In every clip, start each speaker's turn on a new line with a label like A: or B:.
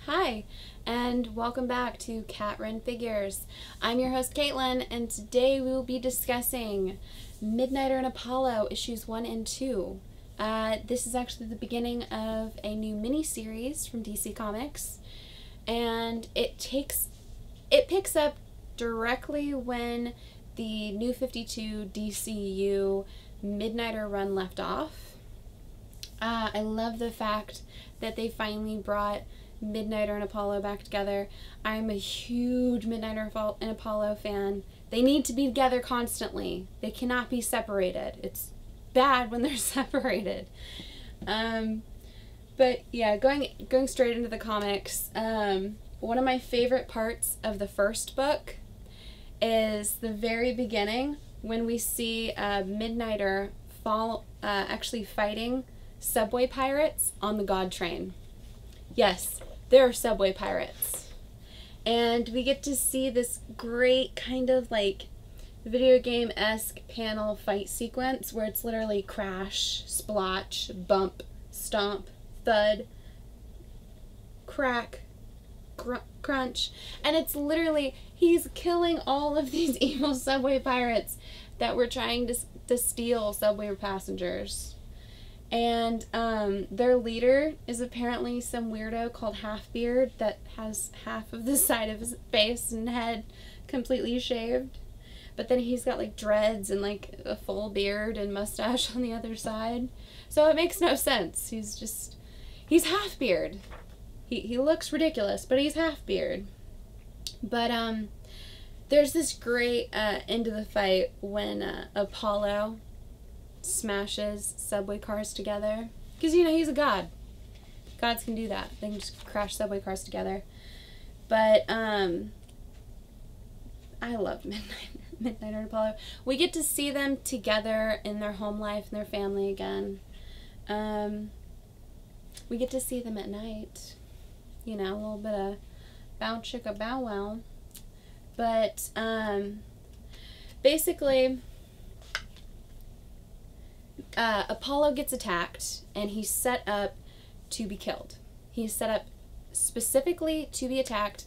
A: Hi, and welcome back to Cat Run Figures. I'm your host, Caitlin, and today we will be discussing Midnighter and Apollo, issues 1 and 2. This is actually the beginning of a new mini-series from DC Comics, and it picks up directly when the New 52 DCU Midnighter run left off. I love the fact that they finally brought Midnighter and Apollo back together. I'm a huge Midnighter and Apollo fan. They need to be together constantly. They cannot be separated. It's bad when they're separated. But yeah, going straight into the comics, one of my favorite parts of the first book is the very beginning when we see Midnighter actually fighting subway pirates on the God Train. Yes, there are subway pirates. And we get to see this great kind of like video game-esque panel fight sequence where it's literally crash, splotch, bump, stomp, thud, crack, crunch. And it's literally, he's killing all of these evil subway pirates that were trying to steal subway passengers. And their leader is apparently some weirdo called Halfbeard that has half of the side of his face and head completely shaved. But then he's got like dreads and like a full beard and mustache on the other side. So it makes no sense. He's Halfbeard. He looks ridiculous, but he's Halfbeard. But there's this great end of the fight when Apollo smashes subway cars together, because you know he's a god. Gods can do that. They can just crash subway cars together. But I love Midnighter and Apollo. We get to see them together in their home life and their family again. We get to see them at night. You know, a little bit of bow chicka bow wow. But basically, Apollo gets attacked, and he's set up to be killed. He's set up specifically to be attacked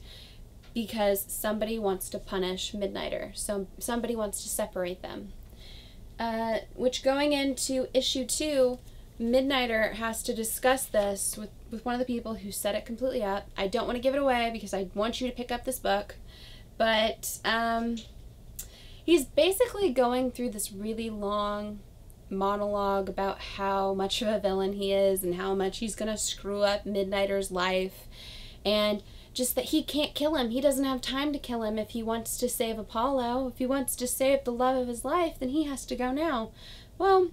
A: because somebody wants to punish Midnighter. So somebody wants to separate them. Which, going into issue 2, Midnighter has to discuss this with one of the people who set it completely up. I don't want to give it away because I want you to pick up this book. But he's basically going through this really long monologue about how much of a villain he is and how much he's gonna screw up Midnighter's life, and just that he can't kill him. He doesn't have time to kill him if he wants to save Apollo. If he wants to save the love of his life, then he has to go now. Well,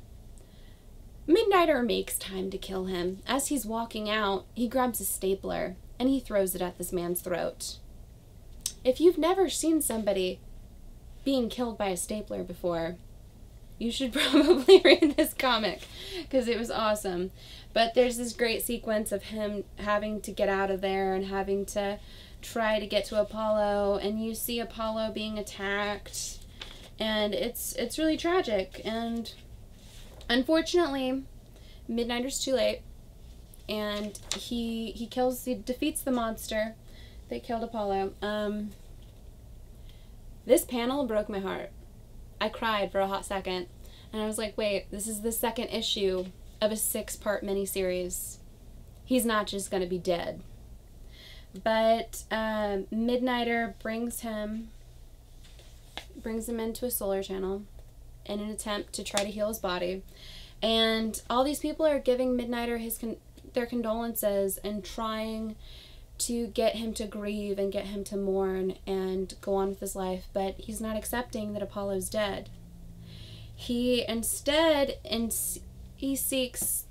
A: Midnighter makes time to kill him. As he's walking out, he grabs a stapler and he throws it at this man's throat. If you've never seen somebody being killed by a stapler before, you should probably read this comic because it was awesome. But there's this great sequence of him having to get out of there and having to try to get to Apollo, and you see Apollo being attacked, and it's really tragic. And unfortunately, Midnighter's too late, and he defeats the monster that killed Apollo. This panel broke my heart. I cried for a hot second, and I was like, wait, this is the second issue of a 6-part miniseries. He's not just going to be dead. But Midnighter brings him into a solar channel in an attempt to try to heal his body. And all these people are giving Midnighter their condolences and trying to get him to grieve and get him to mourn and go on with his life, but he's not accepting that Apollo's dead. He instead he seeks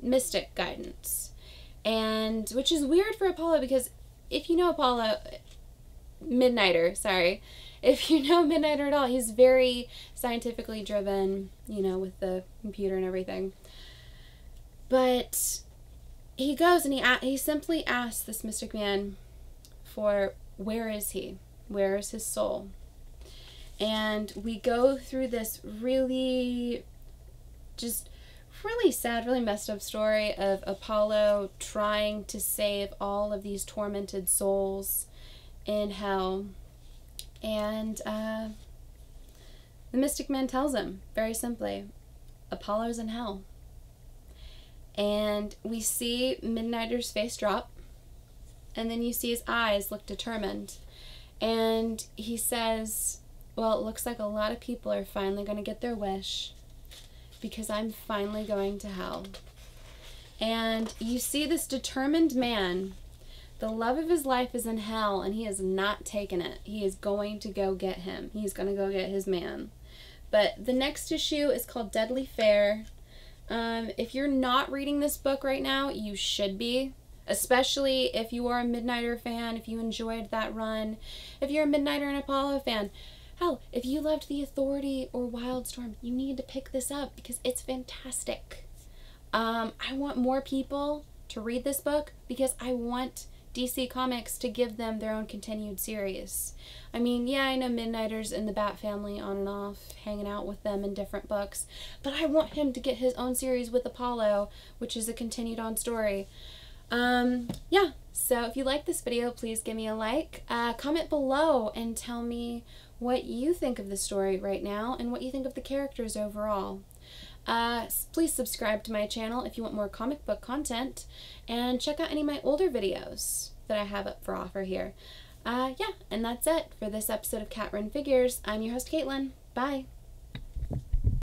A: mystic guidance, and which is weird for Apollo, because if you know Midnighter at all, he's very scientifically driven, you know, with the computer and everything. But he goes and he simply asks this mystic man for, where is he? Where is his soul? And we go through this really really sad, really messed up story of Apollo trying to save all of these tormented souls in hell. And the mystic man tells him, very simply, Apollo's in hell. And we see Midnighter's face drop, and then you see his eyes look determined. And he says, well, it looks like a lot of people are finally going to get their wish, because I'm finally going to hell. And you see this determined man, the love of his life is in hell, and he is not taking it. He is going to go get him. He's going to go get his man. But the next issue is called Deadly Fair. If you're not reading this book right now, you should be. Especially if you are a Midnighter fan, if you enjoyed that run, if you're a Midnighter and Apollo fan. Hell, if you loved The Authority or Wildstorm, you need to pick this up because it's fantastic. I want more people to read this book because I want DC Comics to give them their own continued series. I mean, yeah, I know Midnighter's in the Bat family on and off, hanging out with them in different books, but I want him to get his own series with Apollo, which is a continued on story. Yeah, so if you like this video, please give me a like, comment below and tell me what you think of the story right now and what you think of the characters overall. Please subscribe to my channel if you want more comic book content, and check out any of my older videos that I have up for offer here. Yeah, and that's it for this episode of Cat Run Figures. I'm your host, Caitlin. Bye!